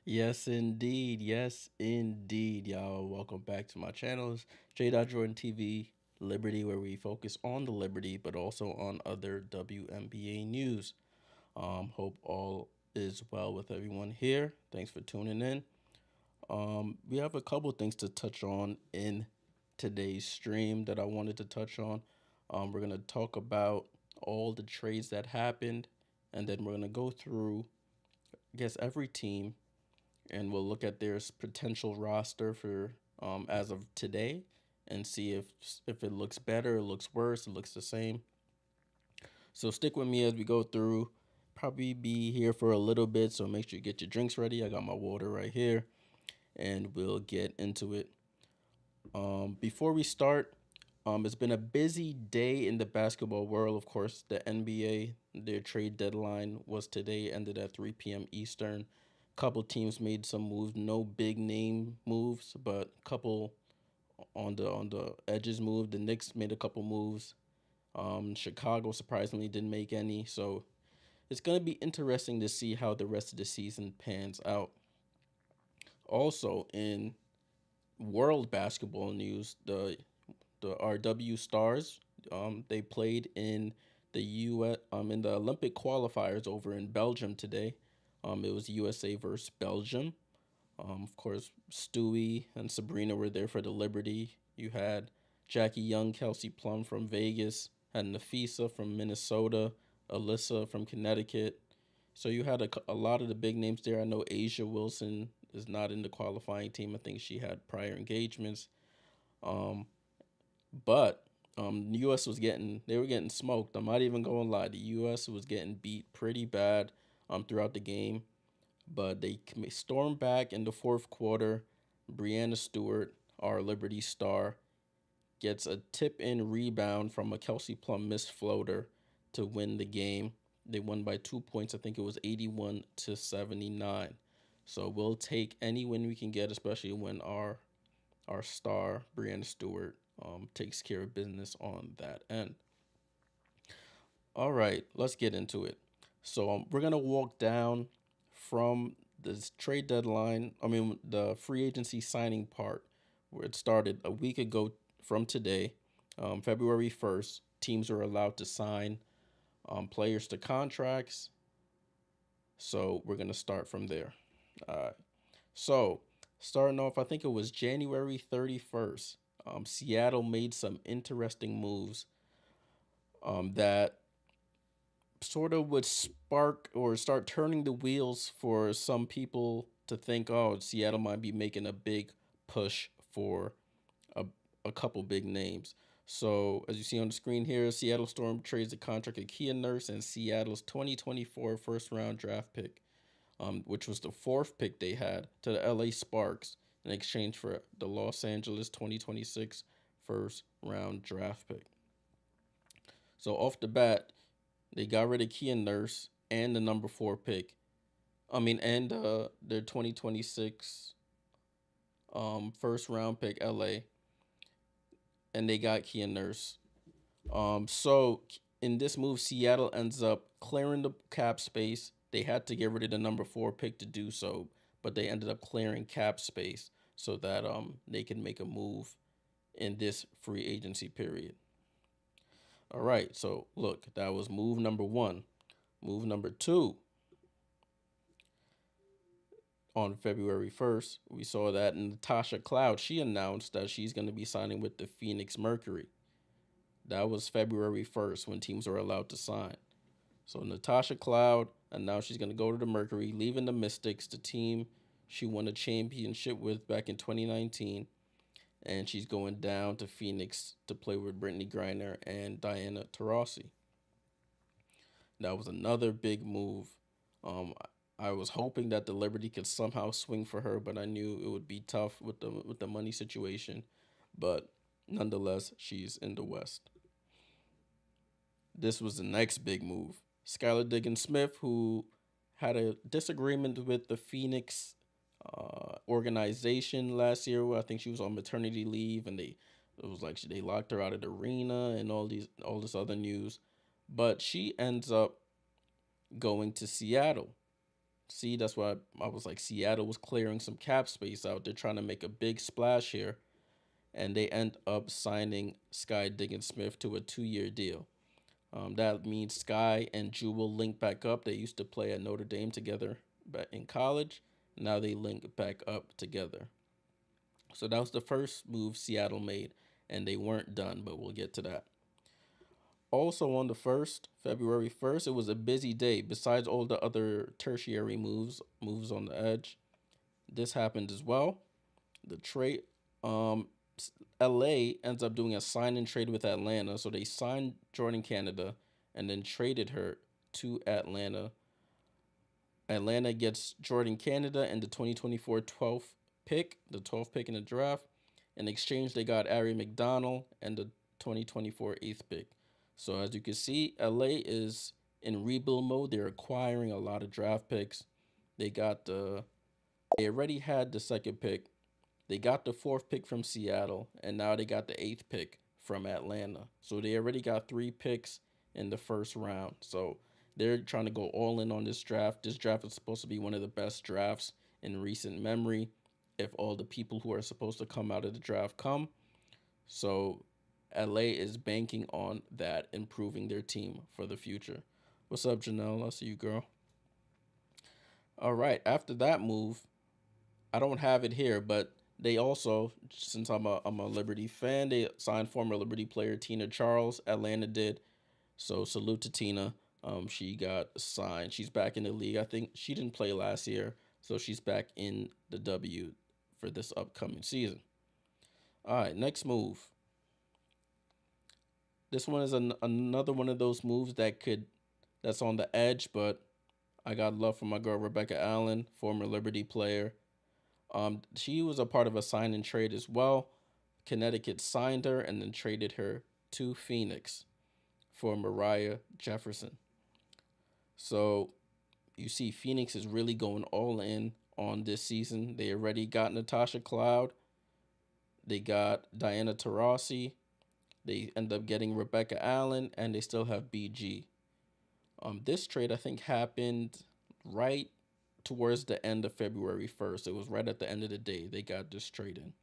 Yes, indeed. Yes, indeed, y'all. Welcome back to my channels, J.JordanTV, Liberty, where we focus on the Liberty, but also on other WNBA news. Hope all is well with everyone here. Thanks for tuning in. We have a couple things to touch on in today's stream that I wanted to touch on. We're gonna talk about all the trades that happened, and then we're gonna go through, I guess, every team and we'll look at their potential roster for as of today and see if it looks better, it looks worse, it looks the same. So stick with me as we go through. Probably be here for a little bit, so make sure you get your drinks ready. I got my water right here, and we'll get into it. Before we start, it's been a busy day in the basketball world. Of course, the NBA, their trade deadline was today, ended at 3 p.m. Eastern. Couple teams made some moves, no big name moves, but couple on the edges moved. The Knicks made a couple moves. Chicago surprisingly didn't make any. So it's gonna be interesting to see how the rest of the season pans out. Also in world basketball news, the RW Stars. They played in the U.S. In the Olympic qualifiers over in Belgium today. It was USA versus Belgium. Of course, Stewie and Sabrina were there for the Liberty. You had Jackie Young, Kelsey Plum from Vegas, had Nafisa from Minnesota, Alyssa from Connecticut. So you had a lot of the big names there. I know Asia Wilson is not in the qualifying team. I think she had prior engagements. Um, but the U.S. they were getting smoked. I'm not even going to lie. The U.S. was getting beat pretty bad throughout the game, but they stormed back in the fourth quarter. Brianna Stewart, our Liberty star, gets a tip-in rebound from a Kelsey Plum missed floater to win the game. They won by 2 points. I think it was 81-79. So we'll take any win we can get, especially when our star Brianna Stewart takes care of business on that end. All right, let's get into it. So we're gonna walk down from this trade deadline. I mean, the free agency signing part, where it started a week ago from today, February 1st. Teams are allowed to sign players to contracts. So we're gonna start from there. All right. So starting off, I think it was January 31st. Seattle made some interesting moves that sort of would spark or start turning the wheels for some people to think, oh, Seattle might be making a big push for a, a couple big names. So, as you see on the screen here, Seattle Storm trades the contract of Kia Nurse and Seattle's 2024 first round draft pick, which was the fourth pick they had, to the LA Sparks in exchange for the Los Angeles 2026 first round draft pick. So, off the bat, they got rid of Kia Nurse and the number 4 pick. I mean, and their 2026 first round pick, LA, and they got Kia Nurse. So in this move, Seattle ends up clearing the cap space. They had to get rid of the number 4 pick to do so, but they ended up clearing cap space so that they can make a move in this free agency period. All right, so look, that was move number 1. Move number 2, on February 1st, we saw that Natasha Cloud, she announced that she's going to be signing with the Phoenix Mercury. That was February 1st when teams are allowed to sign. So Natasha Cloud announced she's going to go to the Mercury, leaving the Mystics, the team she won a championship with back in 2019. And she's going down to Phoenix to play with Brittany Griner and Diana Taurasi. That was another big move. I was hoping that the Liberty could somehow swing for her, but I knew it would be tough with the money situation. But nonetheless, she's in the West. This was the next big move. Skylar Diggins Smith, who had a disagreement with the Phoenix organization last year. I think she was on maternity leave, and it was like they locked her out of the arena and all this other news. But she ends up going to Seattle. See, that's why I was like, Seattle was clearing some cap space out. They're trying to make a big splash here, and they end up signing Sky Diggins Smith to a 2-year deal. That means Sky and Jewel link back up. They used to play at Notre Dame together back in college. Now they link back up together. So that was the first move Seattle made, and they weren't done, but we'll get to that. Also on the 1st, February 1st, it was a busy day. Besides all the other tertiary moves on the edge, this happened as well. The trade, um, LA ends up doing a sign and trade with Atlanta. So they signed Jordan Canada and then traded her to Atlanta. Atlanta gets Jordan Canada and the 2024 12th pick, the 12th pick in the draft. In exchange, they got Ari McDonald and the 2024 eighth pick. So as you can see, LA is in rebuild mode. They're acquiring a lot of draft picks. They got they already had the second pick. They got the fourth pick from Seattle, and now they got the eighth pick from Atlanta. So they already got three picks in the first round. So they're trying to go all in on this draft. This draft is supposed to be one of the best drafts in recent memory if all the people who are supposed to come out of the draft come. So LA is banking on that, improving their team for the future. What's up, Janelle? I see you, girl. All right. After that move, I don't have it here, but they also, since I'm a Liberty fan, they signed former Liberty player Tina Charles. Atlanta did. So salute to Tina. She got signed. She's back in the league. I think she didn't play last year, so she's back in the W for this upcoming season. All right, next move. This one is another one of those moves that's on the edge, but I got love for my girl Rebecca Allen, former Liberty player. She was a part of a sign and trade as well. Connecticut signed her and then traded her to Phoenix for Mariah Jefferson. So you see, Phoenix is really going all in on this season. They already got Natasha Cloud. They got Diana Taurasi. They end up getting Rebecca Allen, and they still have BG. This trade, I think, happened right towards the end of February 1st. It was right at the end of the day they got this trade in.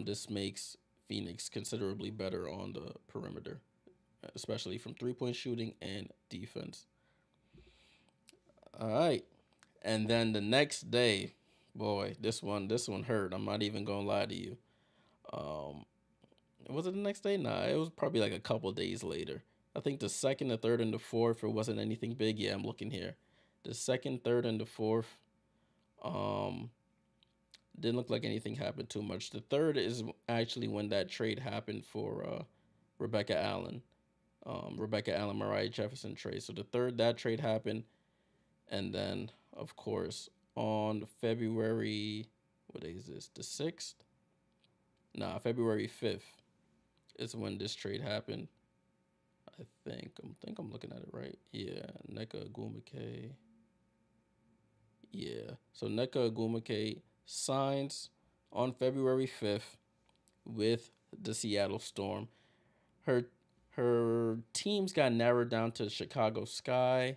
This makes Phoenix considerably better on the perimeter, especially from three-point shooting and defense. All right. And then the next day, boy, this one hurt. I'm not even gonna lie to you. Um, was it the next day? Nah, it was probably like a couple days later. I think the second, the third, and the fourth, it wasn't anything big. Yeah, I'm looking here. The second, third, and the fourth, um, didn't look like anything happened too much. The third is actually when that trade happened for Rebecca Allen. Rebecca Allen, Mariah Jefferson trade. So the third, that trade happened. And then, of course, on February, what day is this? The 6th? Nah, February 5th is when this trade happened. I think I'm looking at it right. Yeah, Nneka Ogwumike. Yeah. So Nneka Ogwumike signs on February 5th with the Seattle Storm. Her her teams got narrowed down to Chicago Sky,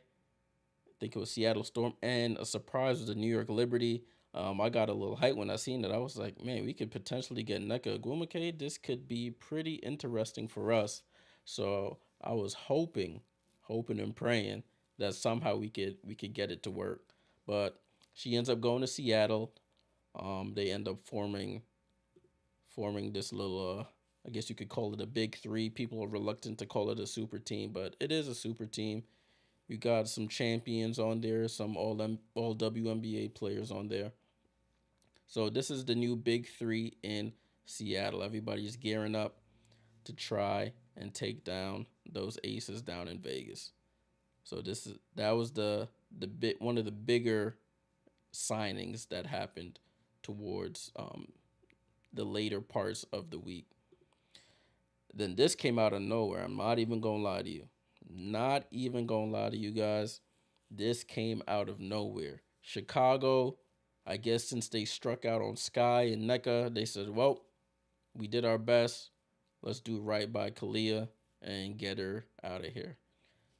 I think it was Seattle Storm, and a surprise was the New York Liberty. I got a little hype when I seen it. I was like, man, we could potentially get Nneka Ogwumike. This could be pretty interesting for us. So I was hoping and praying that somehow we could get it to work. But she ends up going to Seattle. They end up forming this little I guess you could call it a big three. People are reluctant to call it a super team, but it is a super team. You got some champions on there, some all WNBA players on there. So this is the new big three in Seattle. Everybody's gearing up to try and take down those aces down in Vegas. So that was the bit one of the bigger signings that happened towards the later parts of the week. Then this came out of nowhere. I'm not even gonna lie to you. Not even gonna lie to you guys. This came out of nowhere. Chicago, I guess since they struck out on Sky and NECA, they said, well, we did our best. Let's do right by Kalia and get her out of here.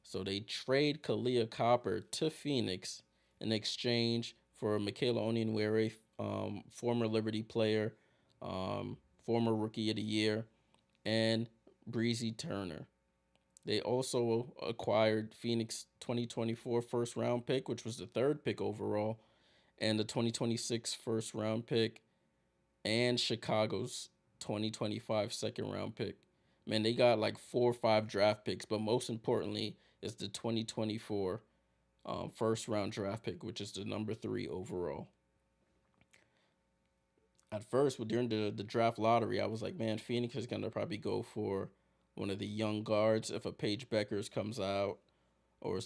So they trade Kalia Copper to Phoenix in exchange for Michaela Onyenwere, former Liberty player, former Rookie of the Year, and Breezy Turner. They also acquired Phoenix 2024 first round pick, which was the third pick overall, and the 2026 first round pick, and Chicago's 2025 second round pick. Man, they got like 4 or 5 draft picks, but most importantly is the 2024 first round draft pick, which is the number 3 overall. At first, during the draft lottery, I was like, man, Phoenix is gonna probably go for one of the young guards if a Paige Beckers comes out, or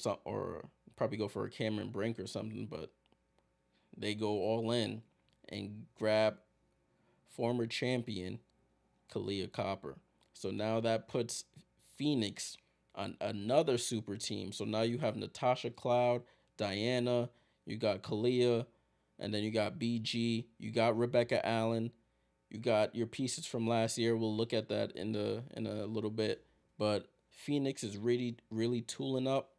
probably go for a Cameron Brink or something. But they go all in and grab former champion Kalia Copper. So now that puts Phoenix on another super team. So now you have Natasha Cloud, Diana, you got Kalia, and then you got BG, you got Rebecca Allen, you got your pieces from last year. We'll look at that in a little bit. But Phoenix is really tooling up,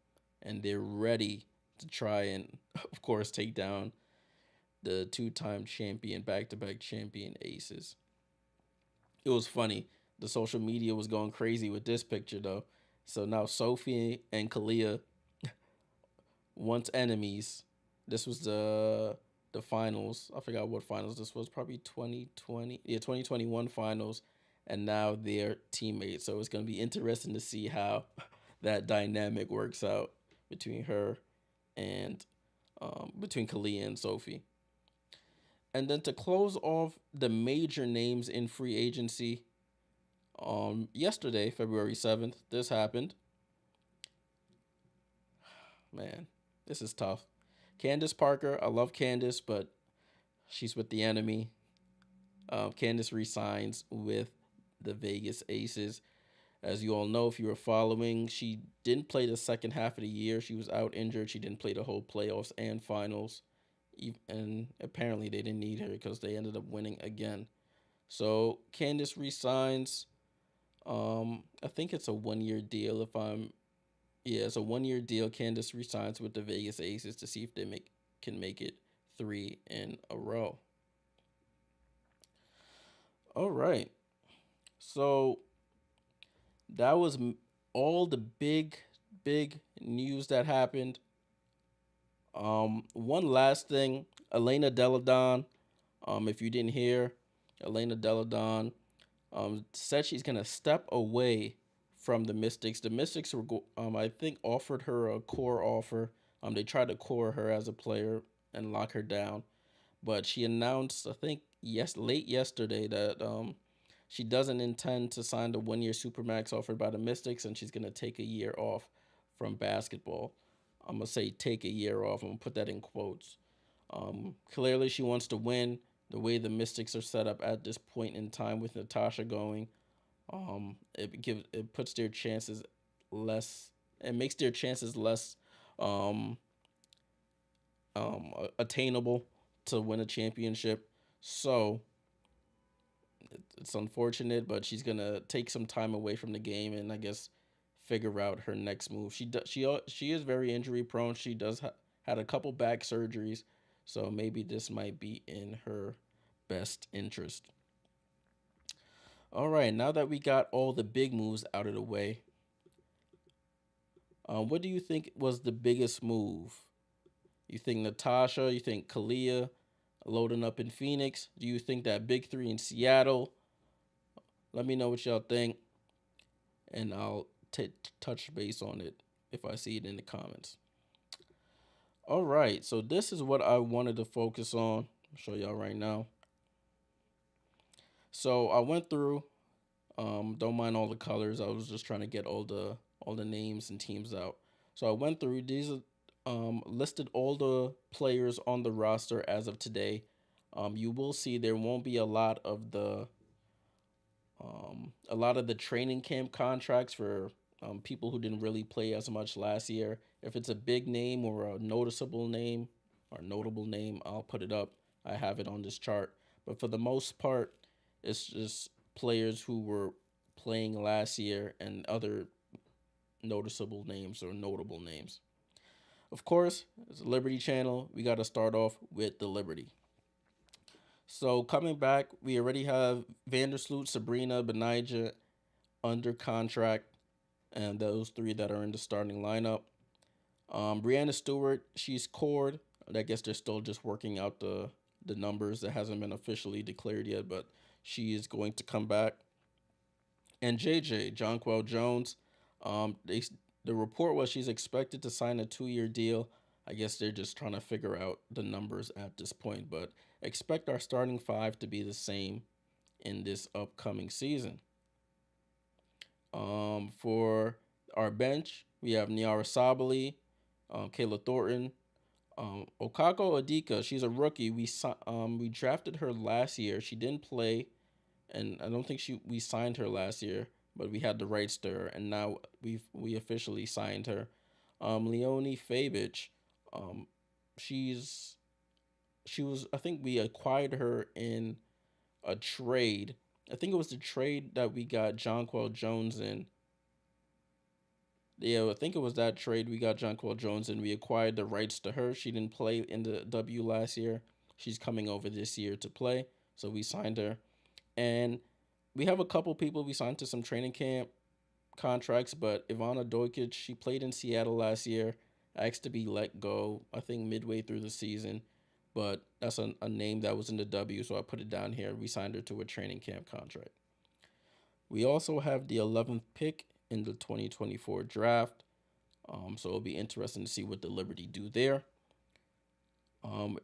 and they're ready to try and, of course, take down the two-time champion, back-to-back champion Aces. It was funny. The social media was going crazy with this picture though. So now Sophie and Kalia, once enemies. This was the finals. I forgot what finals this was. Probably 2020. Yeah, 2021 finals. And now they're teammates. So it's gonna be interesting to see how that dynamic works out between her and between Kalia and Sophie. And then to close off the major names in free agency, yesterday, February 7th, this happened. Man, this is tough. Candace Parker, I love Candace, but she's with the enemy. Candace resigns with the Vegas Aces. As you all know, if you were following, she didn't play the second half of the year. She was out injured. She didn't play the whole playoffs and finals. And apparently they didn't need her because they ended up winning again. So Candace resigns. I think it's a 1 year deal. If I'm Yeah, it's a 1 year deal. Candace resigns with the Vegas Aces to see if they can make it 3 in a row. All right, so that was all the big news that happened. One last thing, Elena Deladon. If you didn't hear, Elena Deladon said she's gonna step away from the Mystics. The Mystics were, I think, offered her a core offer. They tried to core her as a player and lock her down, but she announced, I think, late yesterday that she doesn't intend to sign the 1 year supermax offered by the Mystics, and she's gonna take a year off from basketball. I'm gonna say take a year off. I'm gonna put that in quotes. Clearly, she wants to win. The way the Mystics are set up at this point in time with Natasha going, it puts their chances less. It makes their chances less um, attainable to win a championship. So it's unfortunate, but she's gonna take some time away from the game and I guess figure out her next move. She is very injury prone. She had a couple back surgeries, so maybe this might be in her best interest. All right, now that we got all the big moves out of the way, what do you think was the biggest move? You think Natasha? You think Kalia loading up in Phoenix? Do you think that big three in Seattle? Let me know what y'all think, and I'll touch base on it if I see it in the comments. All right, so this is what I wanted to focus on. I'll show y'all right now. So I went through. Don't mind all the colors. I was just trying to get all the names and teams out. So I went through these. Listed all the players on the roster as of today. You will see there won't be a lot of the training camp contracts for people who didn't really play as much last year. If it's a big name or a noticeable name or notable name, I'll put it up. I have it on this chart. But for the most part, it's just players who were playing last year and other noticeable names or notable names. Of course, it's a Liberty channel. We got to start off with the Liberty. So coming back, we already have Vandersloot, Sabrina, Benijah under contract, and those three that are in the starting lineup. Brianna Stewart, she's cord. I guess they're still just working out the numbers. That hasn't been officially declared yet, but she is going to come back. And JJ, Jonquel Jones, the report was she's expected to sign a 2-year deal. I guess they're just trying to figure out the numbers at this point, but expect our starting five to be the same in this upcoming season. For our bench, we have Niara Sabali, Kayla Thornton, Okako Adika. She's a rookie. We drafted her last year. She didn't play, and I don't think we signed her last year, but we had the rights to her, and now we officially signed her. Leonie Fabich, um, she's she was I think we acquired her in a trade. I think it was the trade that we got Jonquel Jones in. Yeah, I think it was that trade we got Jonquel Jones and we acquired the rights to her. She didn't play in the W last year. She's coming over this year to play, so we signed her. And we have a couple people we signed to some training camp contracts, but Ivana Dojkic, she played in Seattle last year, asked to be let go, I think midway through the season. But that's a name that was in the W, so I put it down here. We signed her to a training camp contract. We also have the 11th pick in the 2024 draft. So it'll be interesting to see what the Liberty do there. Um,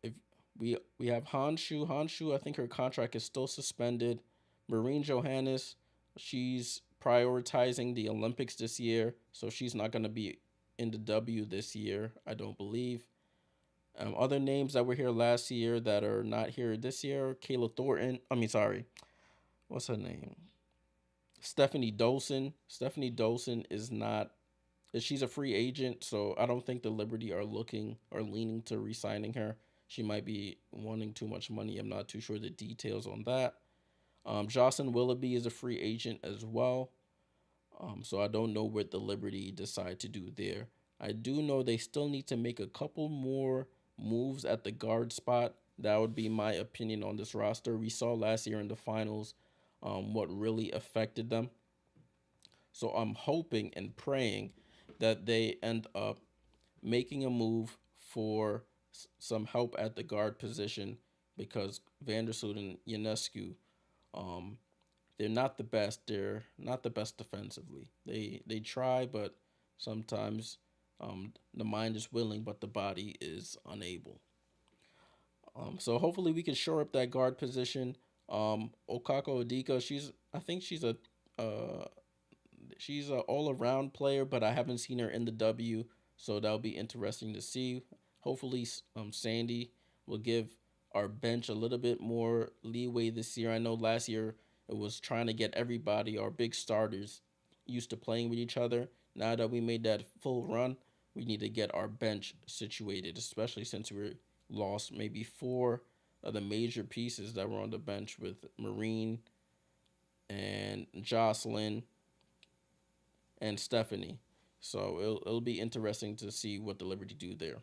if we have Hanshu, I think her contract is still suspended. Marine Johannes, she's prioritizing the Olympics this year, so she's not going to be in the W this year, I don't believe. Other names that were here last year that are not here this year: Kayla Thornton. I mean, sorry, what's her name? Stephanie Dolson. Stephanie Dolson is not. She's a free agent, so I don't think the Liberty are looking or leaning to re-signing her. She might be wanting too much money. I'm not too sure the details on that. Jocelyn Willoughby is a free agent as well. So I don't know what the Liberty decide to do there. I do know they still need to make a couple more moves at the guard spot. That would be my opinion on this roster. We saw last year in the finals what really affected them. So I'm hoping and praying that they end up making a move for some help at the guard position because Vandersloot and Ionescu, um, they're not the best. They're not the best defensively. They try, but sometimes the mind is willing, but the body is unable. So hopefully we can shore up that guard position. Okako Adika, I think uh, she's an all around player, but I haven't seen her in the W, so that'll be interesting to see. Hopefully, Sandy will give our bench a little bit more leeway this year. I know last year it was trying to get everybody, our big starters, used to playing with each other. Now that we made that full run, we need to get our bench situated, especially since we lost maybe four of the major pieces that were on the bench with Marine and Jocelyn and Stephanie. So it'll be interesting to see what the Liberty do there.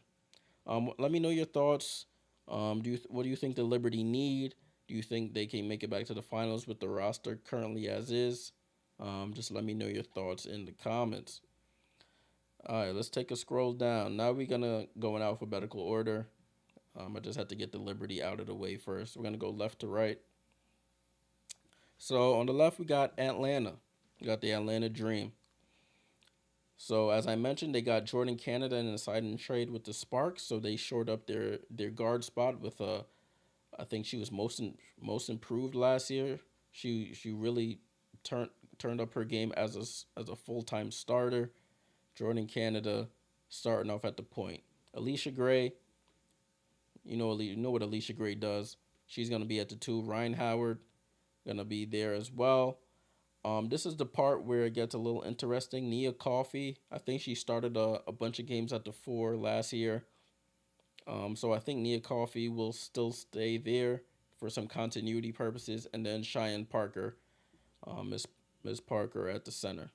Let me know your thoughts. What do you think the Liberty need? Do you think they can make it back to the finals with the roster currently as is? Just let me know your thoughts in the comments. All right, let's take a scroll down. Now we're gonna go in alphabetical order. I just had to get the Liberty out of the way first. We're gonna go left to right. So on the left we got Atlanta. We got the Atlanta Dream. So as I mentioned, they got Jordan Canada in a sign trade with the Sparks, so they shored up their guard spot with I think she was most improved last year. She really turned turned up her game as a full time starter. Jordan Canada starting off at the point. Alicia Gray, you know what Alicia Gray does. She's gonna be at the two. Ryan Howard gonna be there as well. This is the part where it gets a little interesting. Nia Coffey, I think she started a bunch of games at the four last year. So I think Nia Coffey will still stay there for some continuity purposes, and then Cheyenne Parker, Miss Parker at the center.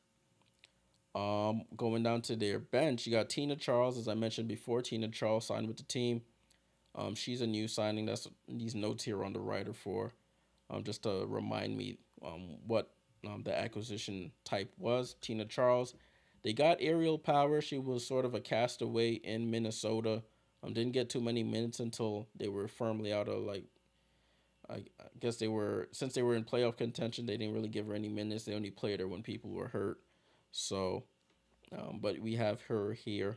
Going down to their bench, you got Tina Charles, as I mentioned before. Tina Charles signed with the team. She's a new signing. That's these notes here on the writer for, just to remind me what the acquisition type was. Tina Charles. They got Aerial Power. She was sort of a castaway in Minnesota. Didn't get too many minutes until they were firmly out of like. I guess they were since they were in playoff contention. They didn't really give her any minutes. They only played her when people were hurt. So, but we have her here.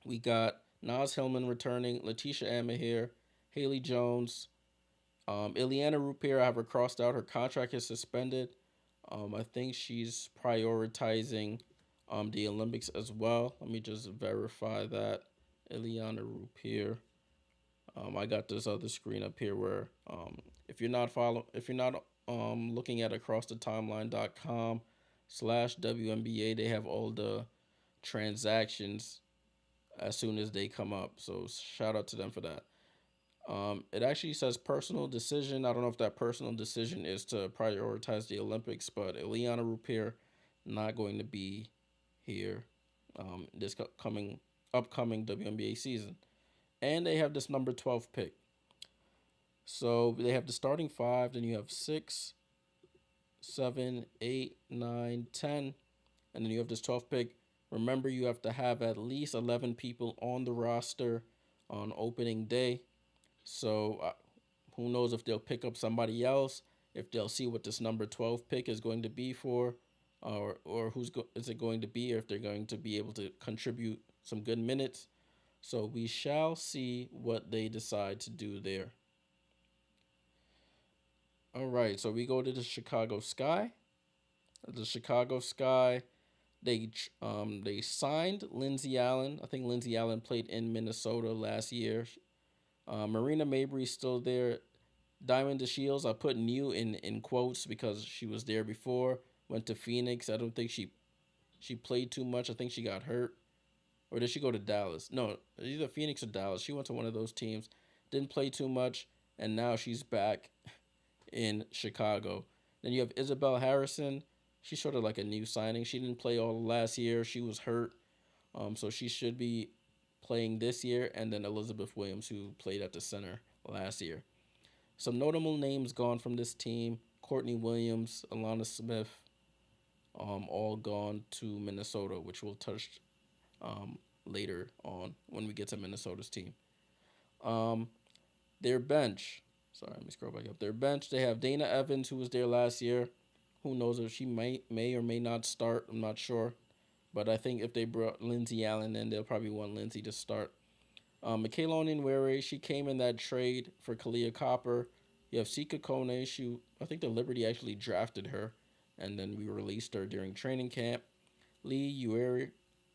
We got Nas Hillman returning, Letitia Amahir, Haley Jones, Ileana Rupier. I have her crossed out. Her contract is suspended. I think she's prioritizing the Olympics as well. Let me just verify that. Ileana Rupier. I got this other screen up here where if you're not looking at acrossthetimeline.com/WNBA, they have all the transactions as soon as they come up. So shout out to them for that. It actually says personal decision. I don't know if that personal decision is to prioritize the Olympics, but Eliana Rupier not going to be here this coming upcoming WNBA season. And they have this number 12 pick. So they have the starting five, then you have 6, 7, 8, 9, 10, and then you have this 12th pick. Remember, you have to have at least 11 people on the roster on opening day. So who knows if they'll pick up somebody else, if they'll see what this number 12 pick is going to be for, or is it going to be, or if they're going to be able to contribute some good minutes. So we shall see what they decide to do there. All right, so we go to the Chicago Sky. The Chicago Sky, they signed Lindsey Allen. I think Lindsey Allen played in Minnesota last year. Marina Mabry's still there. Diamond DeShields, I put new in quotes because she was there before. Went to Phoenix. I don't think she played too much. I think she got hurt. Or did she go to Dallas? No, either Phoenix or Dallas. She went to one of those teams. Didn't play too much, and now she's back in Chicago. Then you have Isabel Harrison. She's sort of like a new signing. She didn't play all last year. She was hurt, so she should be playing this year. And then Elizabeth Williams, who played at the center last year. Some notable names gone from this team: Courtney Williams, Alana Smith, all gone to Minnesota, which we'll touch later on when we get to Minnesota's team. Um, their bench. Sorry, let me scroll back up. Their bench. They have Dana Evans, who was there last year. Who knows if she may or may not start? I'm not sure, but I think if they brought Lindsey Allen in, they'll probably want Lindsey to start. Michaela Onyenwere, she came in that trade for Kalia Copper. You have Sika Kone. I think the Liberty actually drafted her, and then we released her during training camp. Lee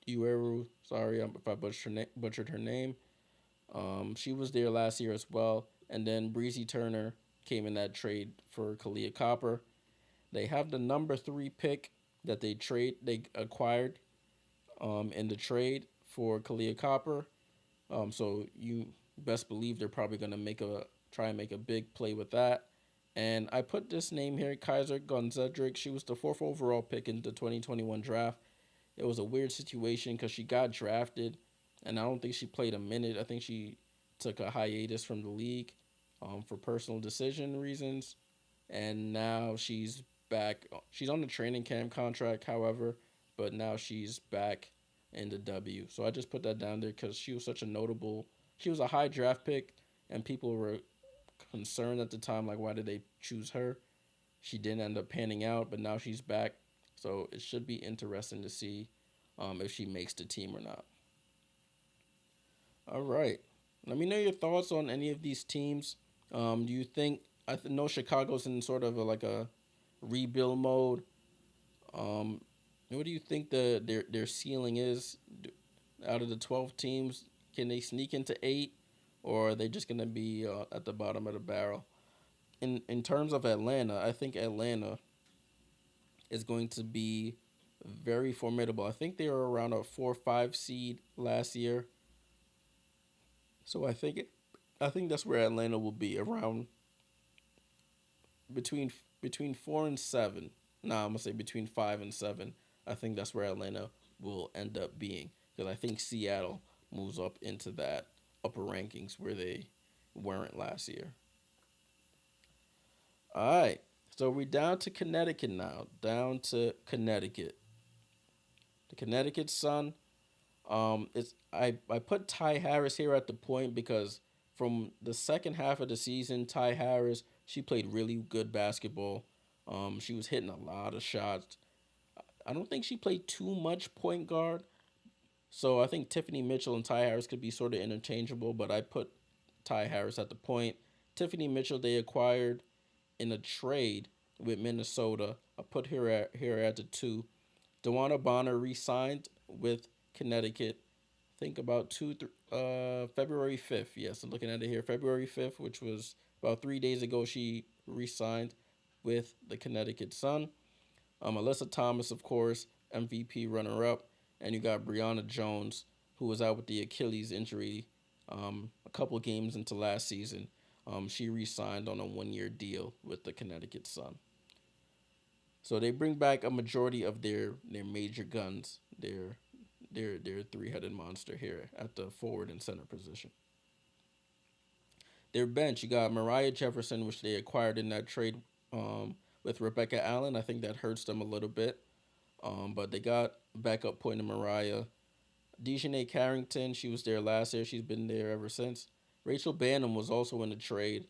Ueru, sorry if I butchered her name. She was there last year as well. And then Breezy Turner came in that trade for Kalia Copper. They have the number 3 pick that they acquired in the trade for Kalia Copper. So you best believe they're probably gonna try and make a big play with that. And I put this name here, Kaiser Gonzedrick. She was the 4th overall pick in the 2021 draft. It was a weird situation because she got drafted, and I don't think she played a minute. I think she took a hiatus from the league for personal decision reasons, and now she's back. She's on the training camp contract, however, but now she's back in the W. So I just put that down there because she was such a notable. She was a high draft pick, and people were concerned at the time, like why did they choose her? She didn't end up panning out, but now she's back. So it should be interesting to see if she makes the team or not. All right. Let me know your thoughts on any of these teams. Do you think know Chicago's in sort of like a rebuild mode? What do you think their ceiling is out of the 12 teams? Can they sneak into 8, or are they just gonna be at the bottom of the barrel? In terms of Atlanta, I think Atlanta is going to be very formidable. I think they were around a 4 or 5 seed last year, so I think that's where Atlanta will be around between between 4 and 7. Nah, I'm gonna say between 5 and 7. I think that's where Atlanta will end up being because I think Seattle moves up into that upper rankings where they weren't last year. All right. So we're down to Connecticut now. Down to Connecticut. The Connecticut Sun. It's I put Ty Harris here at the point because from the second half of the season, Ty Harris she played really good basketball. She was hitting a lot of shots. I don't think she played too much point guard, so I think Tiffany Mitchell and Ty Harris could be sort of interchangeable. But I put Ty Harris at the point. Tiffany Mitchell they acquired in a trade with Minnesota. I put her at the two. Dewana Bonner re-signed with Connecticut. Think about February 5th. Yes, I'm looking at it here. February 5th, which was about 3 days ago, she re-signed with the Connecticut Sun. Alyssa Thomas, of course, MVP runner-up, and you got Brianna Jones, who was out with the Achilles injury a couple games into last season. She re-signed on a one-year deal with the Connecticut Sun. So they bring back a majority of their major guns, their three-headed monster here at the forward and center position. Their bench, you got Mariah Jefferson, which they acquired in that trade with Rebecca Allen. I think that hurts them a little bit. But they got backup point in Mariah. Dejanay Carrington, she was there last year. She's been there ever since. Rachel Bannum was also in the trade.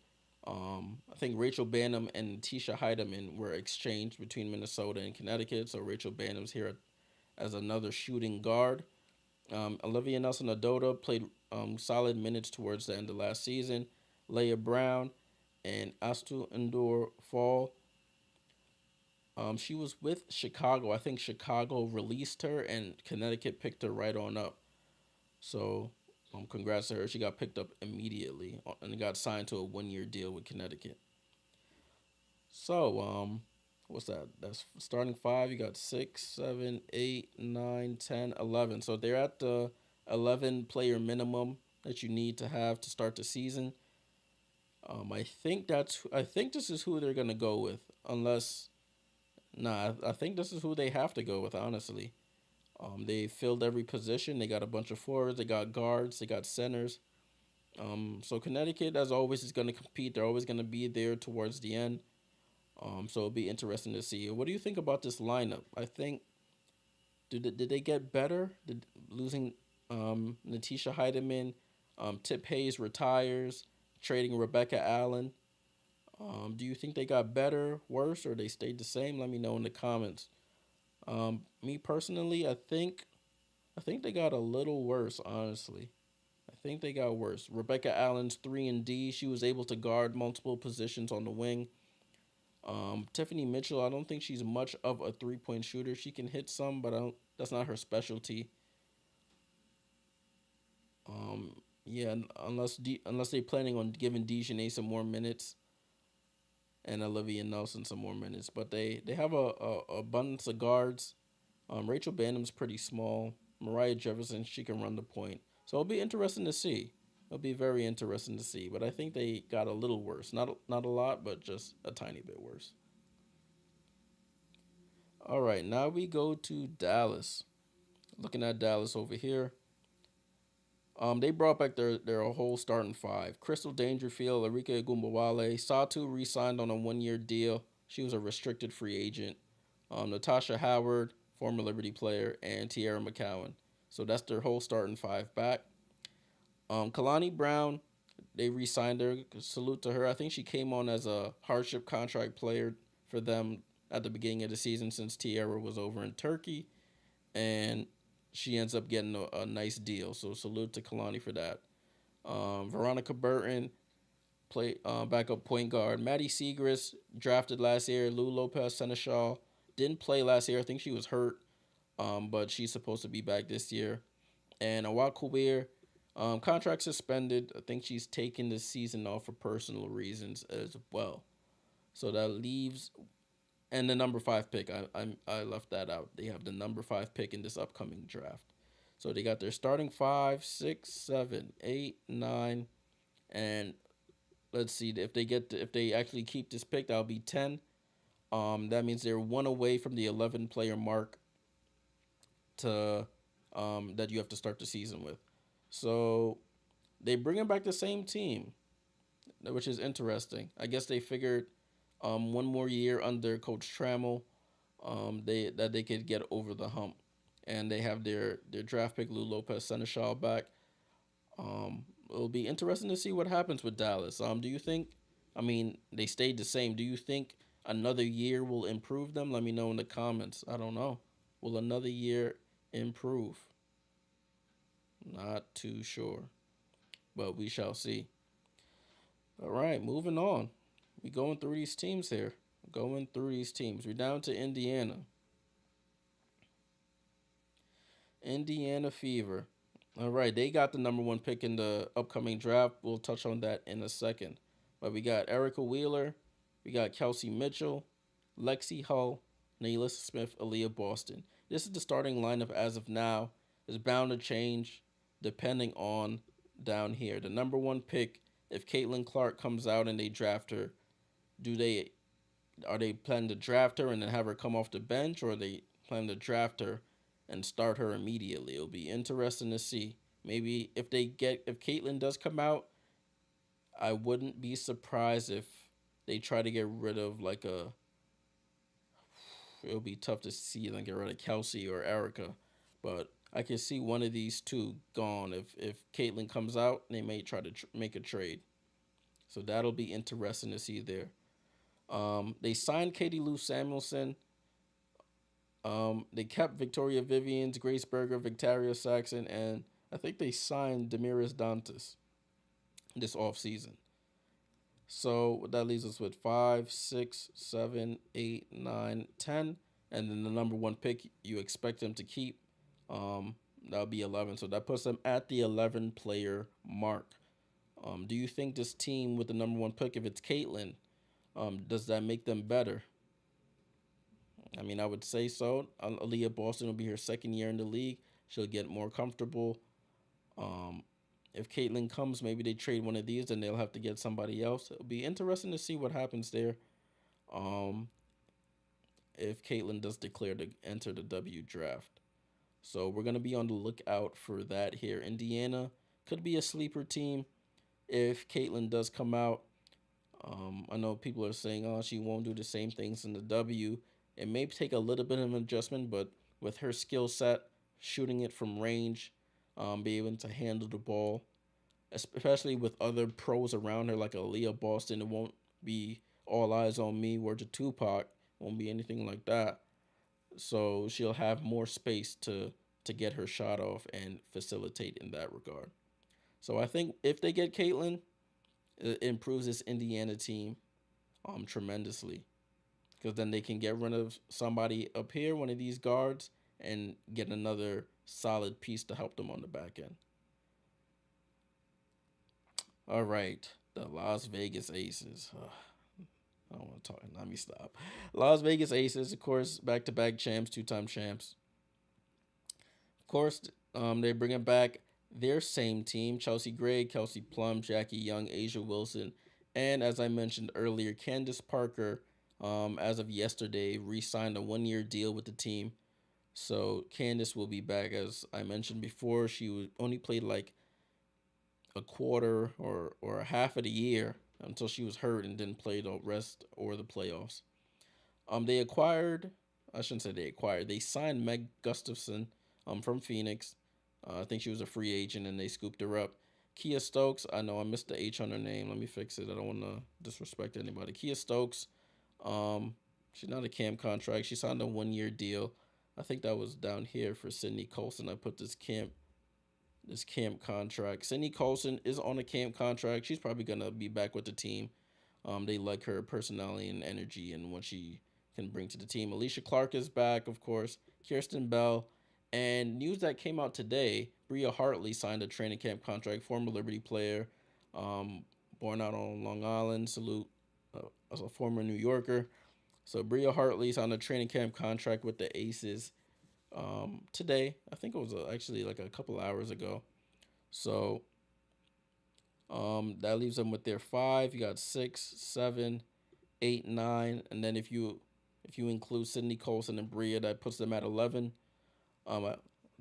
I think Rachel Bannum and Tisha Heideman were exchanged between Minnesota and Connecticut. So Rachel Bannum's here as another shooting guard. Olivia Nelson Adota played solid minutes towards the end of last season. Leah Brown and Astu Endor Fall. She was with Chicago. I think Chicago released her and Connecticut picked her right on up. So, congrats to her. She got picked up immediately and got signed to a one-year deal with Connecticut. So, what's that? That's starting five. You got 6, 7, 8, 9, 10, 11. So they're at the 11 player minimum that you need to have to start the season. I think this is who they're gonna go with, unless nah. I think this is who they have to go with. Honestly, they filled every position. They got a bunch of forwards. They got guards. They got centers. So Connecticut, as always, is gonna compete. They're always gonna be there towards the end. So it'll be interesting to see. What do you think about this lineup? I think did they get better? Did losing Natisha Heideman, Tip Hayes retires, trading Rebecca Allen. Do you think they got better, worse, or they stayed the same? Let me know in the comments. Me personally, I think they got a little worse. Honestly, I think they got worse. Rebecca Allen's 3 and D. She was able to guard multiple positions on the wing. Tiffany Mitchell, I don't think she's much of a 3 point shooter. She can hit some, but I don't, that's not her specialty. Yeah, unless they're planning on giving Dejanay some more minutes and Olivia Nelson some more minutes, but they have a abundance of guards. Rachel Bannum's pretty small. Mariah Jefferson, she can run the point, so it'll be interesting to see. It'll be very interesting to see, but I think they got a little worse. Not a lot, but just a tiny bit worse. All right, now we go to Dallas. Looking at Dallas over here. They brought back their whole starting five. Crystal Dangerfield, Arika Gumbawale, Satu re-signed on a one-year deal. She was a restricted free agent. Natasha Howard, former Liberty player, and Tierra McCowan. So that's their whole starting five back. Kalani Brown, they re-signed her. Salute to her. I think she came on as a hardship contract player for them at the beginning of the season since Tierra was over in Turkey, and she ends up getting a nice deal. So salute to Kalani for that. Veronica Burton, play backup point guard. Maddie Segrist, drafted last year. Lou Lopez Seneschal didn't play last year. I think she was hurt, but she's supposed to be back this year. And Awakawir, contract suspended. I think she's taking the season off for personal reasons as well. So that leaves and the number five pick. I left that out. They have the number five pick in this upcoming draft. So they got their starting five, 6, 7, 8, 9, and let's see if they actually keep this pick, that'll be 10. That means they're one away from the 11 player mark. to that you have to start the season with. So they bringing back the same team, which is interesting. I guess they figured one more year under Coach Trammell, they could get over the hump, and they have their draft pick Lou Lopez Seneschal back. It'll be interesting to see what happens with Dallas. Do you think? I mean, they stayed the same. Do you think another year will improve them? Let me know in the comments. I don't know. Will another year improve? Not too sure, but we shall see. All right, moving on. We going through these teams here. Going through these teams. We're down to Indiana. Indiana Fever. All right, they got the number one pick in the upcoming draft. We'll touch on that in a second. But we got Erica Wheeler, we got Kelsey Mitchell, Lexi Hull, Neelis Smith, Aaliyah Boston. This is the starting lineup as of now. It's bound to change depending on down here. The number one pick, if Caitlin Clark comes out and they draft her, do they are they planning to draft her and then have her come off the bench, or are they planning to draft her and start her immediately? It'll be interesting to see. Maybe if Caitlyn does come out, I wouldn't be surprised if they try to get rid of like a. It'll be tough to see them get rid of Kelsey or Erica, but I can see one of these two gone. If Caitlyn comes out, they may try to make a trade. So that'll be interesting to see there. They signed Katie Lou Samuelson. They kept Victoria Vivians, Grace Berger, Victoria Saxon, and I think they signed Demiris Dantas this offseason. So that leaves us with 5, 6, 7, 8, 9, 10. And then the number one pick you expect them to keep. That'll be 11. So that puts them at the 11 player mark. Do you think this team with the number one pick, if it's Caitlin, does that make them better? I mean, I would say so. Aaliyah Boston will be her second year in the league. She'll get more comfortable. Um, if Caitlyn comes, maybe they trade one of these and they'll have to get somebody else. It'll be interesting to see what happens there. Um, if Caitlyn does declare to enter the W draft. So we're going to be on the lookout for that here. Indiana could be a sleeper team if Caitlyn does come out. I know people are saying, oh, she won't do the same things in the W. It may take a little bit of an adjustment, but with her skill set, shooting it from range, be able to handle the ball, especially with other pros around her like Aaliyah Boston, it won't be all eyes on me. Word to Tupac, won't be anything like that. So she'll have more space to get her shot off and facilitate in that regard. So I think if they get Caitlyn, it improves this Indiana team tremendously, because then they can get rid of somebody up here, one of these guards, and get another solid piece to help them on the back end. All right, the Las Vegas Aces. I don't want to talk. Let me stop. Las Vegas Aces, of course, back-to-back champs, two-time champs. Of course, they're bringing back their same team: Chelsea Gray, Kelsey Plum, Jackie Young, Asia Wilson, and as I mentioned earlier, Candace Parker. As of yesterday, re-signed a one-year deal with the team. So Candace will be back. As I mentioned before, she only played like a quarter or a half of the year until she was hurt and didn't play the rest or the playoffs. They acquired, I shouldn't say they acquired, they signed Meg Gustafson from Phoenix. I think she was a free agent and they scooped her up. Kia Stokes, I know I missed the H on her name. Let me fix it. I don't want to disrespect anybody. Kia Stokes, she's not a camp contract. She signed a one-year deal. I think that was down here for Sydney Colson. I put this camp contract. Sydney Colson is on a camp contract. She's probably gonna be back with the team. They like her personality and energy and what she can bring to the team. Alicia Clark is back, of course. Kirsten Bell. And news that came out today, Bria Hartley signed a training camp contract, former Liberty player, born out on Long Island. Salute as a former New Yorker. So Bria Hartley signed a training camp contract with the Aces today. I think it was actually like a couple hours ago. So that leaves them with their 5. You got 6, 7, 8, 9, and then if you include Sydney Colson and Bria, that puts them at 11. Um, uh,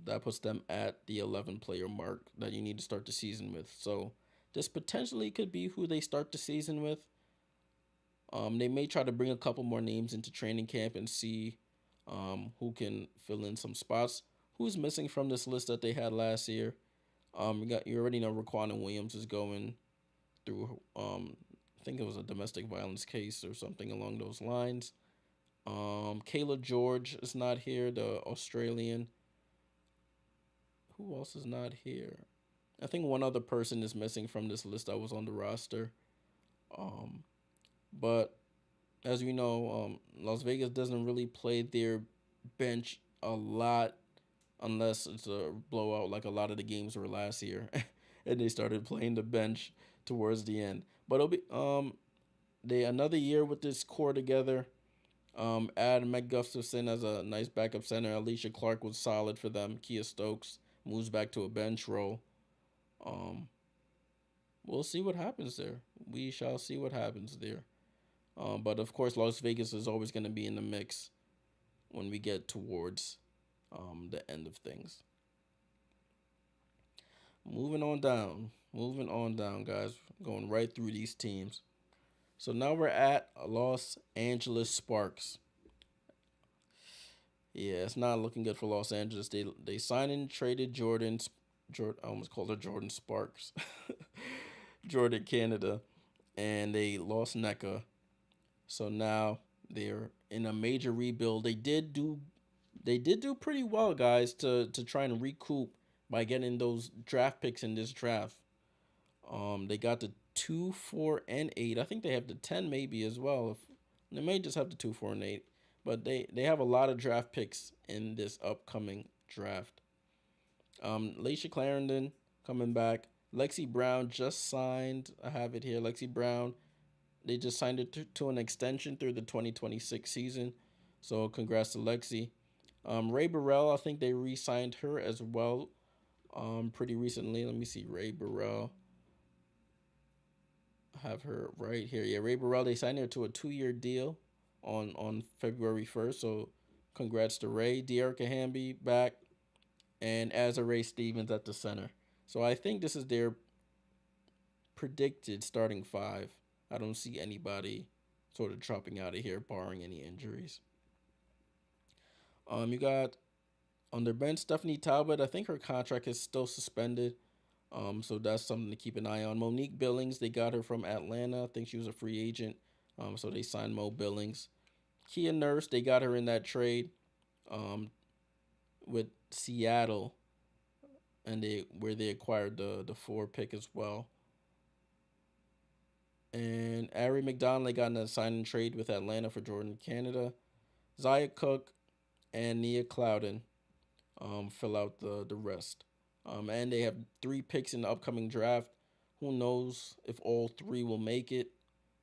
that puts them at the 11 player mark that you need to start the season with. So this potentially could be who they start the season with. They may try to bring a couple more names into training camp and see who can fill in some spots. Who's missing from this list that they had last year? You already know Raquan Williams is going through. I think it was a domestic violence case or something along those lines. Kayla George is not here, the Australian. Who else is not here? I think one other person is missing from this list that was on the roster. Um, but as we know, Las Vegas doesn't really play their bench a lot unless it's a blowout like a lot of the games were last year, and they started playing the bench towards the end. But it'll be they another year with this core together. Add Meg Gustafson as a nice backup center. Alicia Clark was solid for them. Kia Stokes moves back to a bench role. Um, we'll see what happens there. We shall see what happens there. But of course, Las Vegas is always going to be in the mix when we get towards the end of things. Moving on down, guys. Going right through these teams. So now we're at Los Angeles Sparks. Yeah, it's not looking good for Los Angeles. They signed and traded Jordan. I almost called her Jordan Sparks. Jordan Canada, and they lost NECA. So now they're in a major rebuild. They did do pretty well, guys, to try and recoup by getting those draft picks in this draft. They got the 2, 4, and 8. I think they have the 10 maybe as well. If they may just have the 2, 4, and 8, but they have a lot of draft picks in this upcoming draft. Laisha Clarendon coming back. Lexi Brown just signed. I have it here. Lexi Brown. They just signed it to an extension through the 2026 season. So congrats to Lexi. Ray Burrell, I think they re-signed her as well. Pretty recently. Let me see. Ray Burrell. I have her right here. Yeah, Ray Burrell. They signed her to a 2-year deal on February 1st. So congrats to Ray. Dearica Hamby back, and Azare Stevens at the center. So I think this is their predicted starting five. I don't see anybody sort of dropping out of here, barring any injuries. You got on their bench Stephanie Talbot. I think her contract is still suspended. So that's something to keep an eye on. Monique Billings, they got her from Atlanta. I think she was a free agent. So they signed Mo Billings. Kia Nurse, they got her in that trade um, with Seattle, and they acquired the 4 pick as well. And Ari McDonald, they got in a sign and trade with Atlanta for Jordan Canada. Zaya Cook and Nia Clouden fill out the rest. And they have 3 picks in the upcoming draft. Who knows if all 3 will make it?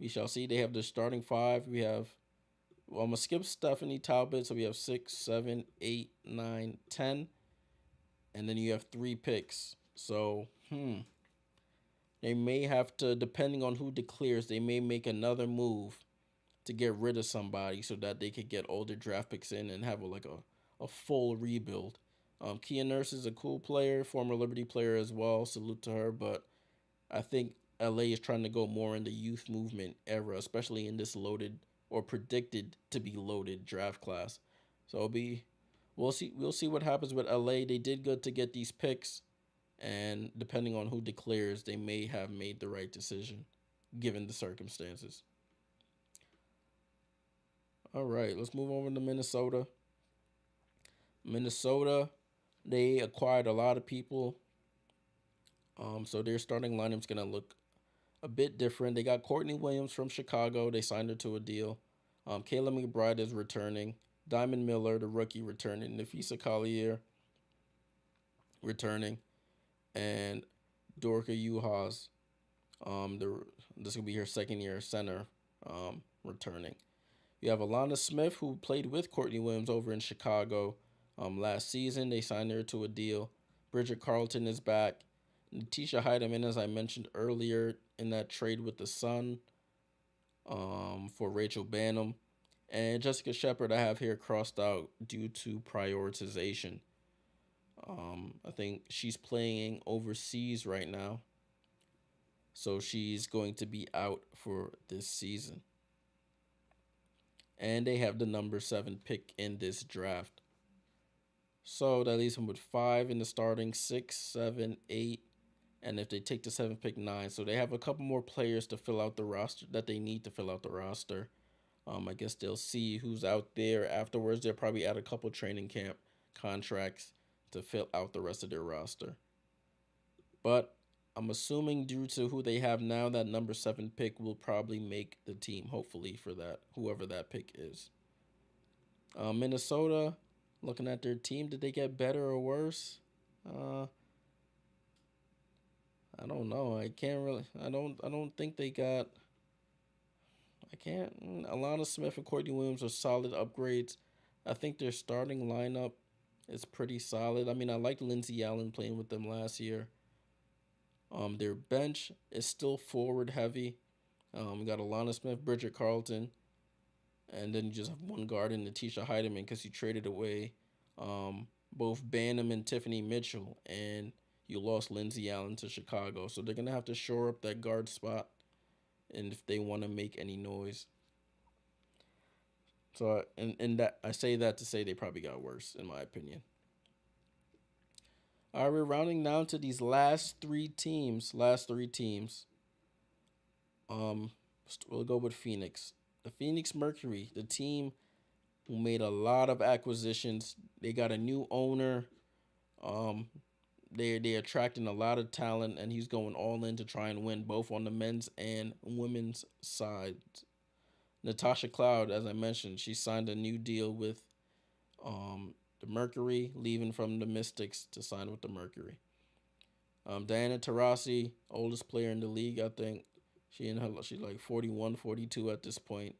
We shall see. They have the starting 5. We have, well, I'm going to skip Stephanie Talbot. So we have 6, 7, 8, 9, 10. And then you have 3 picks. So, they may have to, depending on who declares, they may make another move to get rid of somebody so that they could get all their draft picks in and have a full rebuild. Kia Nurse is a cool player, former Liberty player as well. Salute to her. But I think LA is trying to go more in the youth movement era, especially in this loaded or predicted to be loaded draft class. So we'll see what happens with LA. They did good to get these picks, and depending on who declares, they may have made the right decision given the circumstances. All right, let's move over to Minnesota. Minnesota, they acquired a lot of people, so their starting lineup's gonna look a bit different. They got Courtney Williams from Chicago. They signed her to a deal. Kayla McBride is returning. Diamond Miller, the rookie, returning. Nafisa Collier returning, and Dorka Uhas, this will be her second year center, returning. You have Alana Smith, who played with Courtney Williams over in Chicago last season. They signed her to a deal. Bridget Carlton is back. Natisha Heideman, as I mentioned earlier, in that trade with the Sun for Rachel Banham. And Jessica Shepard, I have here crossed out due to prioritization. I think she's playing overseas right now, so she's going to be out for this season. And they have the number 7 pick in this draft. So that leaves them with five in the starting, six, seven, eight, and if they take the 7 pick, nine. So they have a couple more players to fill out the roster that they need to fill out the roster. I guess they'll see who's out there afterwards. They'll probably add a couple training camp contracts to fill out the rest of their roster. But I'm assuming due to who they have now, that number 7 pick will probably make the team, hopefully, for that, whoever that pick is. Minnesota, looking at their team, did they get better or worse? Uh, I don't know. I can't really. I don't think they got. I can't. Alana Smith and Courtney Williams are solid upgrades. I think their starting lineup is pretty solid. I mean, I liked Lindsey Allen playing with them last year. Their bench is still forward heavy. We got Alana Smith, Bridget Carlton, and then you just have one guard in Natisha Heideman because you traded away both Banham and Tiffany Mitchell, and you lost Lindsey Allen to Chicago. So they're gonna have to shore up that guard spot, and if they want to make any noise. So and that I say that to say they probably got worse in my opinion. All right, we're rounding down to these last three teams. Last three teams. Um, we'll go with Phoenix. The Phoenix Mercury, the team who made a lot of acquisitions. They got a new owner. Um, they attracting a lot of talent, and he's going all in to try and win both on the men's and women's side. Natasha Cloud, as I mentioned, she signed a new deal with the Mercury, leaving from the Mystics to sign with the Mercury. Diana Taurasi, oldest player in the league, I think. She's like 41, 42 at this point.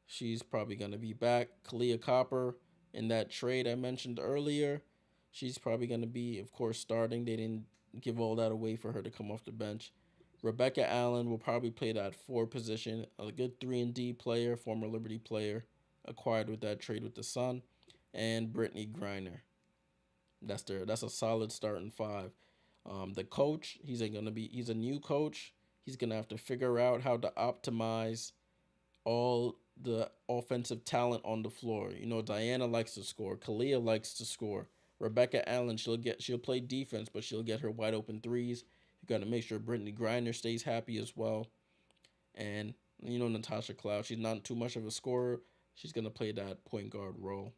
She's probably gonna be back. Kalia Copper in that trade I mentioned earlier. She's probably gonna be, of course, starting. They didn't give all that away for her to come off the bench. Rebecca Allen will probably play that four position. A good 3-and-D player, former Liberty player, acquired with that trade with the Sun, and Brittany Griner. That's a solid starting five. The coach, he's a new coach. He's gonna have to figure out how to optimize all the offensive talent on the floor. You know, Diana likes to score. Kalia likes to score. Rebecca Allen, she'll play defense, but she'll get her wide open threes. You got to make sure Brittany Griner stays happy as well. And you know, Natasha Cloud, she's not too much of a scorer. She's gonna play that point guard role.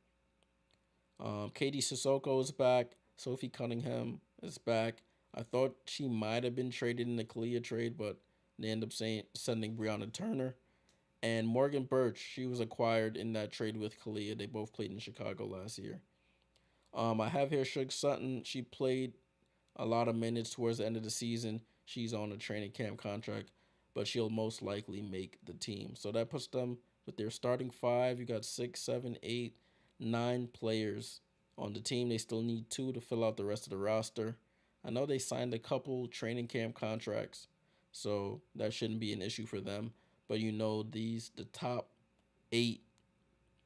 Katie Sissoko is back. Sophie Cunningham is back. I thought she might have been traded in the Kalia trade, but they end up sending Brianna Turner. And Morgan Birch, she was acquired in that trade with Kalia. They both played in Chicago last year. I have here Suge Sutton. She played a lot of minutes towards the end of the season. She's on a training camp contract, but she'll most likely make the team. So that puts them with their starting five. You got 6, 7, 8, 9 players on the team. They still need two to fill out the rest of the roster. I know they signed a couple training camp contracts, so that shouldn't be an issue for them. But you know, the top 8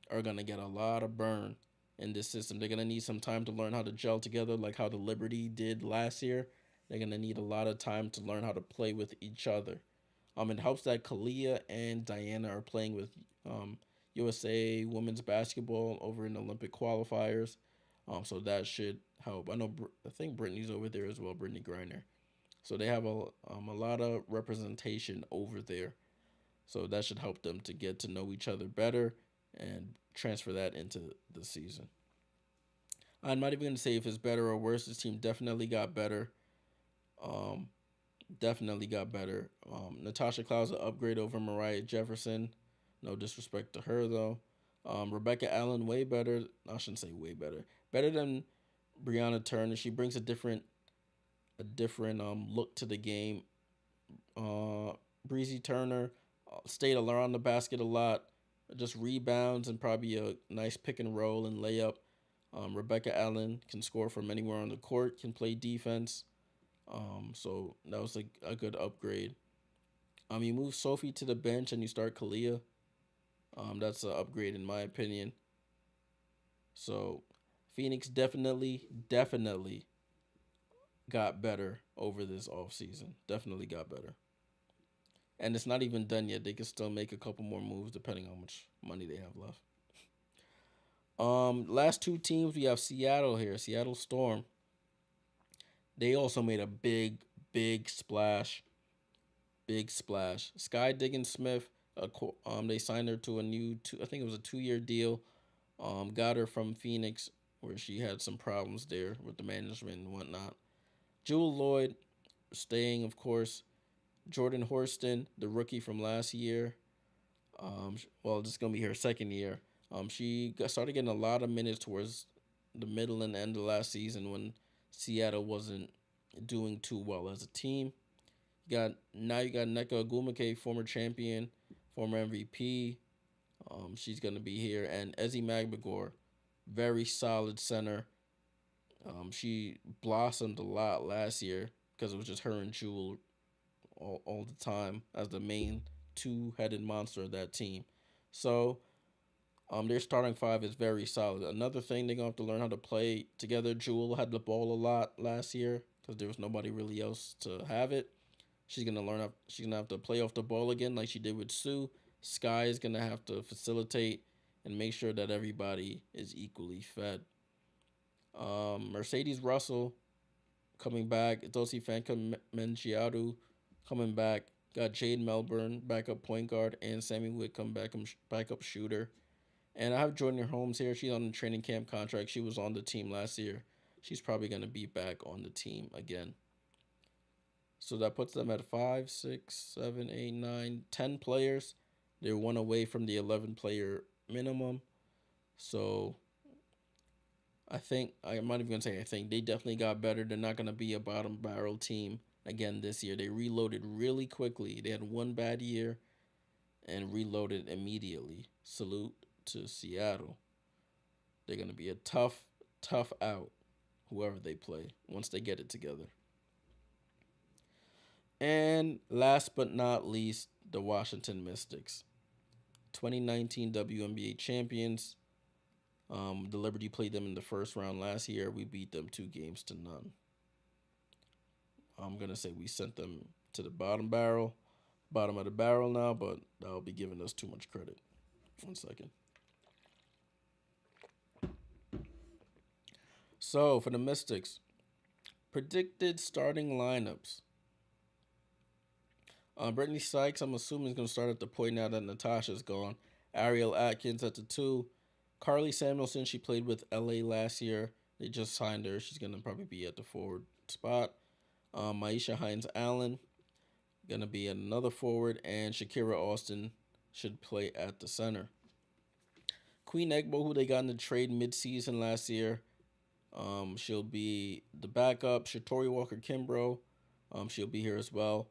are gonna get a lot of burn in this system. They're gonna need some time to learn how to gel together, like how the Liberty did last year. They're gonna need a lot of time to learn how to play with each other. It helps that Kalia and Diana are playing with USA women's basketball over in Olympic qualifiers. So that should help. I think Brittany's over there as well, Brittany Griner. So they have a lot of representation over there. So that should help them to get to know each other better and transfer that into the season. I'm not even going to say if it's better or worse. This team definitely got better. Um, definitely got better. Natasha Cloud's an upgrade over Mariah Jefferson. No disrespect to her though. Rebecca Allen way better. I shouldn't say way better. Better than Brianna Turner. She brings a different look to the game. Breezy Turner stayed around the basket a lot, just rebounds and probably a nice pick and roll and layup. Rebecca Allen can score from anywhere on the court, can play defense. So that was a good upgrade. You move Sophie to the bench and you start Kalia. That's an upgrade in my opinion. So Phoenix definitely, definitely got better over this offseason. Definitely got better. And it's not even done yet. They can still make a couple more moves depending on how much money they have left. Last two teams we have Seattle here. Seattle Storm. They also made a big splash. Big splash. Sky Diggins Smith. They signed her to a new I think it was a 2-year deal. Got her from Phoenix, where she had some problems there with the management and whatnot. Jewel Lloyd staying, of course. Jordan Horston, the rookie from last year. Well, this is gonna be her second year. Started getting a lot of minutes towards the middle and end of last season when Seattle wasn't doing too well as a team. You got Nneka Ogwumike, former champion, former MVP. She's gonna be here, and Ezzie Magbegor, very solid center. She blossomed a lot last year because it was just her and Jewel all the time as the main two-headed monster of that team. So their starting five is very solid. Another thing they're gonna have to learn how to play together. Jewel had the ball a lot last year because there was nobody really else to have it. She's gonna have to play off the ball again like she did with Sue. Sky is gonna have to facilitate and make sure that everybody is equally fed. Mercedes Russell coming back. Dosi Fanka Mengiadu coming back. Got Jade Melbourne, backup point guard, and Sammy Whitcomb, backup shooter. And I have Jordan Holmes here. She's on the training camp contract. She was on the team last year. She's probably going to be back on the team again. So that puts them at 5, 6, 7, 8, 9, 10 players. They're one away from the 11-player minimum. So I'm not even going to say I think. They definitely got better. They're not going to be a bottom barrel team again this year. They reloaded really quickly. They had one bad year and reloaded immediately. Salute to Seattle. They're going to be a tough out, whoever they play, once they get it together. And last but not least, the Washington Mystics. 2019 WNBA champions. The Liberty played them in the first round last year. We beat them 2 games to none. I'm going to say we sent them to the bottom of the barrel now, but that'll be giving us too much credit. 1 second. So for the Mystics, predicted starting lineups. Brittany Sykes, I'm assuming, is going to start at the point now that Natasha's gone. Ariel Atkins at the 2. Carly Samuelson, she played with LA last year. They just signed her. She's going to probably be at the forward spot. Maisha Hines Allen, going to be at another forward. And Shakira Austin should play at the center. Queen Egbo, who they got in the trade mid-season last year, she'll be the backup. Shatori Walker Kimbrough, she'll be here as well.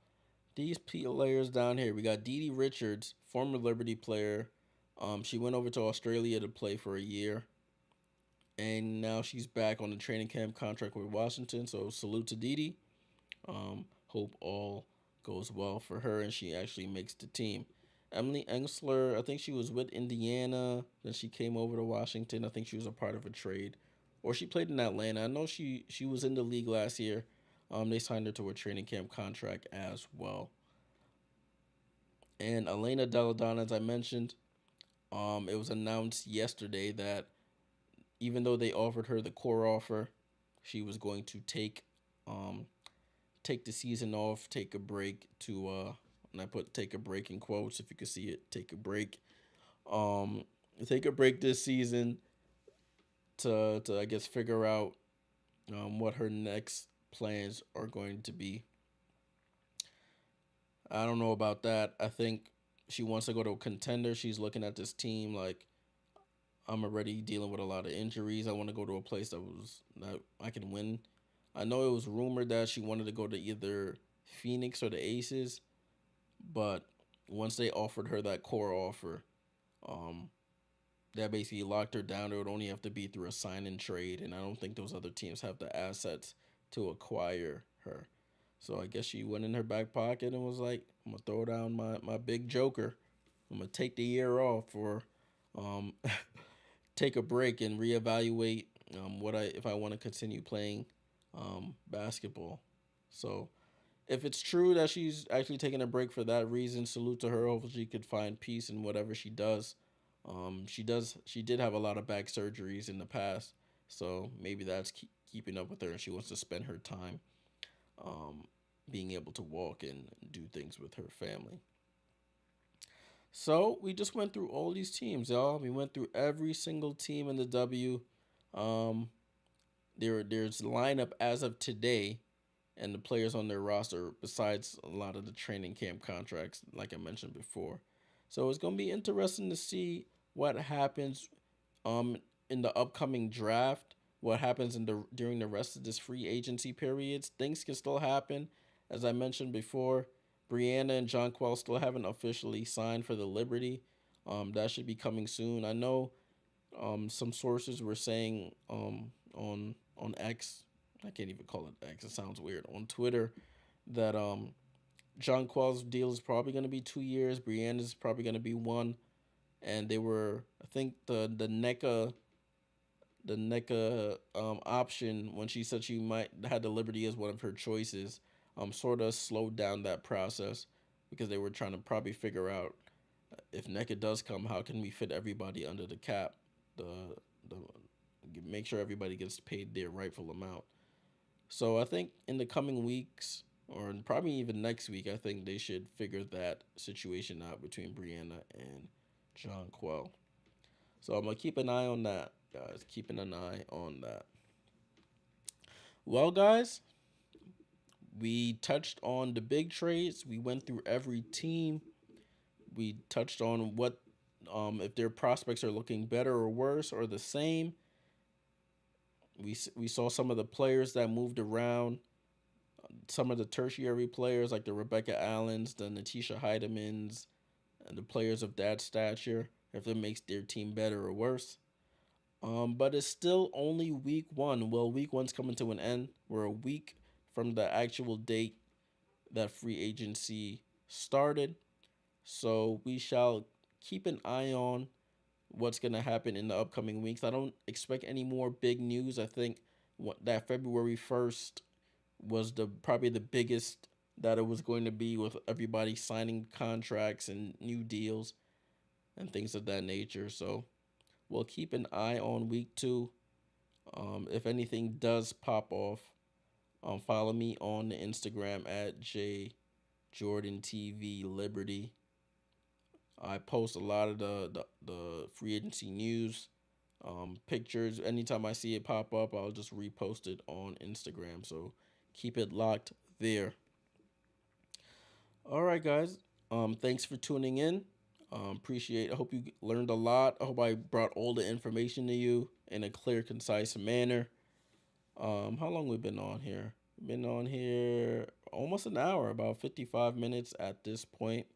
These players down here, we got Dee Dee Richards, former Liberty player. She went over to Australia to play for a year, and now she's back on the training camp contract with Washington. So salute to Dee Dee. Hope all goes well for her and she actually makes the team. Emily Engsler, I think she was with Indiana, then she came over to Washington. I think she was a part of a trade, or she played in Atlanta. I know she was in the league last year. They signed her to a training camp contract as well. And Elena Deladon, as I mentioned, it was announced yesterday that even though they offered her the core offer, she was going to take the season off, take a break to and I put take a break in quotes if you could see it, take a break. Um Take a break this season to I guess figure out what her next plans are going to be. I don't know about that. I think she wants to go to a contender. She's looking at this team like I'm already dealing with a lot of injuries. I want to go to a place that I can win. I know it was rumored that she wanted to go to either Phoenix or the Aces, but once they offered her that core offer, um, that basically locked her down. It would only have to be through a sign and trade, and I don't think those other teams have the assets to acquire her. So I guess she went in her back pocket and was like, "I'm gonna throw down my big joker. I'm gonna take the year off or um, take a break and reevaluate what I if I want to continue playing basketball. So if it's true that she's actually taking a break for that reason, salute to her. Hopefully, she could find peace in whatever she does. She does. She did have a lot of back surgeries in the past, so maybe that's keeping up with her, and she wants to spend her time, um, being able to walk and do things with her family. So we just went through all these teams, y'all. We went through every single team in the W. Um, there's lineup as of today and the players on their roster besides a lot of the training camp contracts like I mentioned before. So it's going to be interesting to see what happens um in the upcoming draft, what happens in the during the rest of this free agency periods. Things can still happen. As I mentioned before, Brianna and Jonquel still haven't officially signed for the Liberty. That should be coming soon. I know some sources were saying on X, I can't even call it X. It sounds weird. On Twitter, that Jonquel's deal is probably going to be 2 years. Brianna's probably going to be one. And they were, I think the NECA option when she said she might had the Liberty as one of her choices, sort of slowed down that process because they were trying to probably figure out if NECA does come, how can we fit everybody under the cap, the the make sure everybody gets paid their rightful amount. So I think in the coming weeks, or probably even next week, I think they should figure that situation out between Brianna and John Quell. So I'm gonna keep an eye on that, guys. Keeping an eye on that. Well, guys, we touched on the big trades. We went through every team. We touched on what if their prospects are looking better or worse or the same. We saw some of the players that moved around, some of the tertiary players like the Rebecca Allens, the Natisha Heidemans, and the players of that stature, if it makes their team better or worse. But it's still only week one. Well, week one's coming to an end. We're a week from the actual date that free agency started. So we shall keep an eye on what's going to happen in the upcoming weeks. I don't expect any more big news. I think that February 1st was the probably the biggest that it was going to be, with everybody signing contracts and new deals and things of that nature. So we'll keep an eye on week two. If anything does pop off, follow me on the Instagram at Jay.JordanTV Liberty. I post a lot of the free agency news, pictures. Anytime I see it pop up, I'll just repost it on Instagram. So keep it locked there. All right, guys. Thanks for tuning in. Appreciate. I hope you learned a lot. I hope I brought all the information to you in a clear, concise manner. How long we been on here? Been on here almost an hour, about 55 minutes at this point.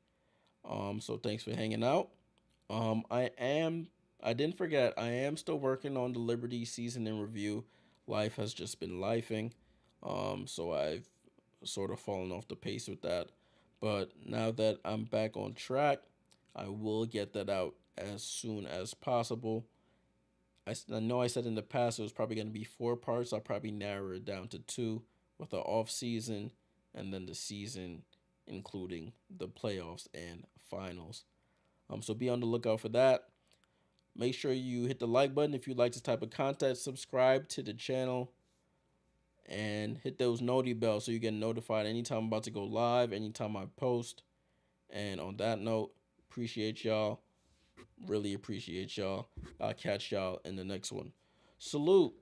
So thanks for hanging out. I am. I didn't forget. I am still working on the Liberty season in review. Life has just been lifing. So I've sort of fallen off the pace with that. But now that I'm back on track, I will get that out as soon as possible. I know I said in the past it was probably going to be 4 parts. I'll probably narrow it down to two, with the off season and then the season, including the playoffs and finals. So be on the lookout for that. Make sure you hit the like button if you like this type of content. Subscribe to the channel and hit those noti bells so you get notified anytime I'm about to go live, anytime I post. And on that note, appreciate y'all. Really appreciate y'all. I'll catch y'all in the next one. Salute.